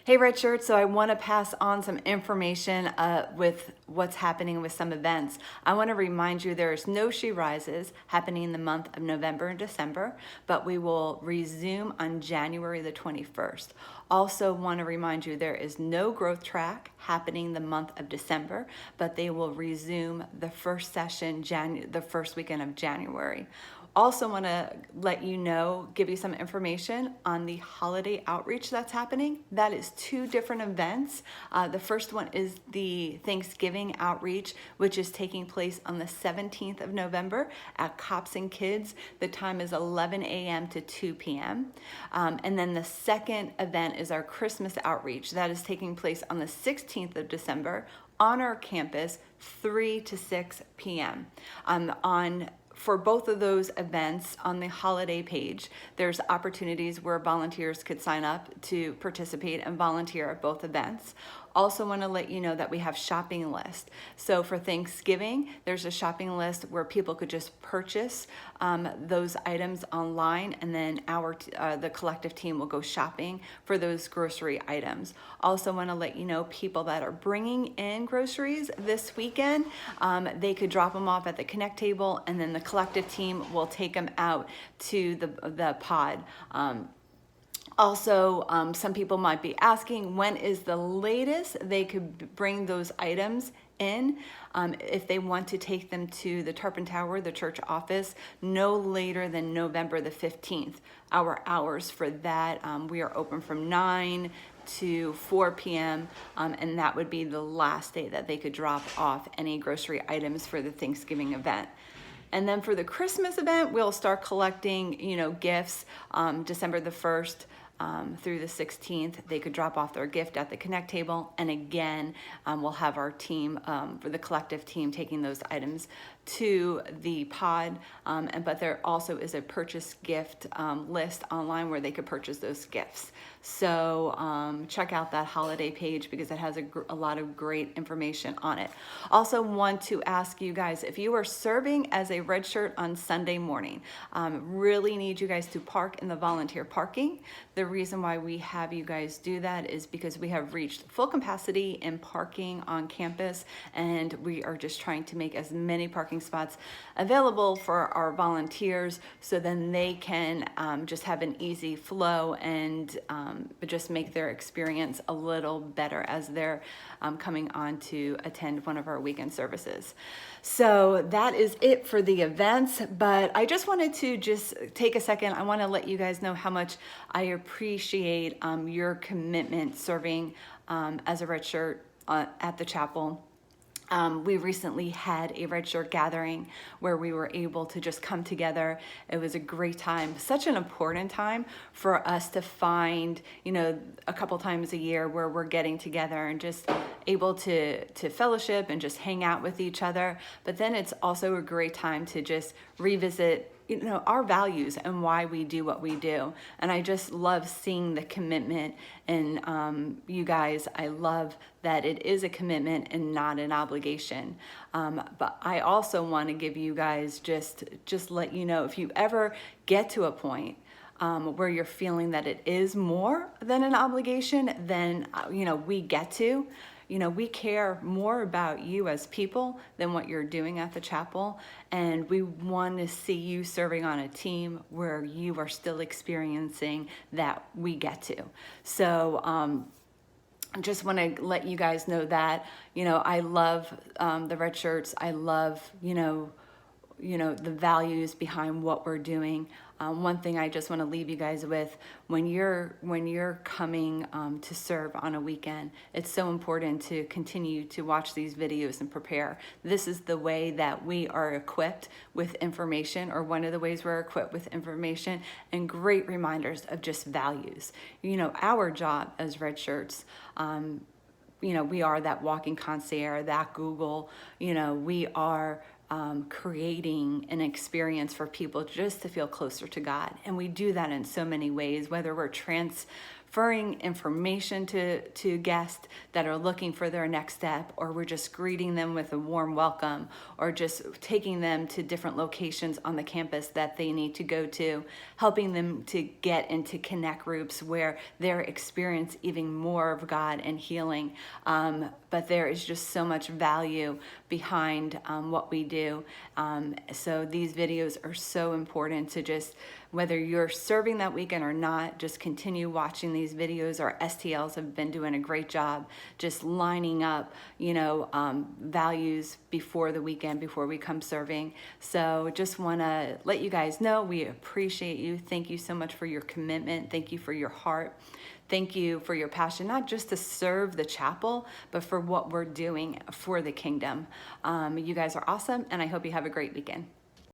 Hey Richard, so I want to pass on some information with what's happening with some events. I want to remind you there's no She Rises happening in the month of November and December, but we will resume on January the 21st. Also want to remind you there is no growth track happening the month of December, but they will resume the first session the first weekend of January. Also want to let you know, give you some information on the holiday outreach that's happening. That is two different events. The first one is the Thanksgiving outreach, which is taking place on the 17th of November at Cops and Kids. The time is 11 a.m. to 2 p.m. And then the second event is our Christmas outreach. That is taking place on the 16th of December on our campus, 3 to 6 p.m. For both of those events on the holiday page, there's opportunities where volunteers could sign up to participate and volunteer at both events. Also want to let you know that we have shopping list. So for Thanksgiving, there's a shopping list where people could just purchase those items online, and then the collective team will go shopping for those grocery items. Also want to let you know people that are bringing in groceries this weekend, they could drop them off at the Connect table, and then the collective team will take them out to the pod. Also, some people might be asking, when is the latest they could bring those items in? If they want to take them to the Tarpon Tower, the church office, no later than November the 15th. Our hours for that, we are open from 9 to 4 p.m. And that would be the last day that they could drop off any grocery items for the Thanksgiving event. And then for the Christmas event, we'll start collecting, gifts December the 1st. Through the 16th, they could drop off their gift at the Connect table. And again, we'll have our team, for the collective team, taking those items to the pod. But there also is a purchase gift list online where they could purchase those gifts. So check out that holiday page because it has a lot of great information on it. Also want to ask you guys, if you are serving as a red shirt on Sunday morning, really need you guys to park in the volunteer parking. The reason why we have you guys do that is because we have reached full capacity in parking on campus, and we are just trying to make as many parking spots available for our volunteers so then they can just have an easy flow and just make their experience a little better as they're coming on to attend one of our weekend services. So that is it for the events, but I just wanted to just take a second. I want to let you guys know how much I appreciate your commitment serving as a red shirt at the chapel. We recently had a red shirt gathering where we were able to just come together. It was a great time, such an important time for us to find, a couple times a year where we're getting together and just able to fellowship and just hang out with each other. But then it's also a great time to just revisit our values and why we do what we do. And I just love seeing the commitment in you guys. I love that it is a commitment and not an obligation. But I also want to give you guys just let you know, if you ever get to a point where you're feeling that it is more than an obligation, then we get to. We care more about you as people than what you're doing at the chapel. And we want to see you serving on a team where you are still experiencing that we get to. So I just want to let you guys know that, I love the red shirts. I love, the values behind what we're doing. One thing I just want to leave you guys with, when you're coming to serve on a weekend, it's so important to continue to watch these videos and prepare. This is the way that we are equipped with information, or one of the ways we're equipped with information and great reminders of just values. Our job as red shirts, we are that walking concierge, that Google, we are creating an experience for people just to feel closer to God. And we do that in so many ways, whether we're referring information to guests that are looking for their next step, or we're just greeting them with a warm welcome, or just taking them to different locations on the campus that they need to go to, helping them to get into connect groups where they're experience even more of God and healing. But there is just so much value behind what we do. So these videos are so important to just, whether you're serving that weekend or not, just continue watching these videos. Our STLs have been doing a great job just lining up, values before the weekend, before we come serving. So just want to let you guys know we appreciate you. Thank you so much for your commitment. Thank you for your heart. Thank you for your passion, not just to serve the chapel, but for what we're doing for the kingdom. You guys are awesome, and I hope you have a great weekend.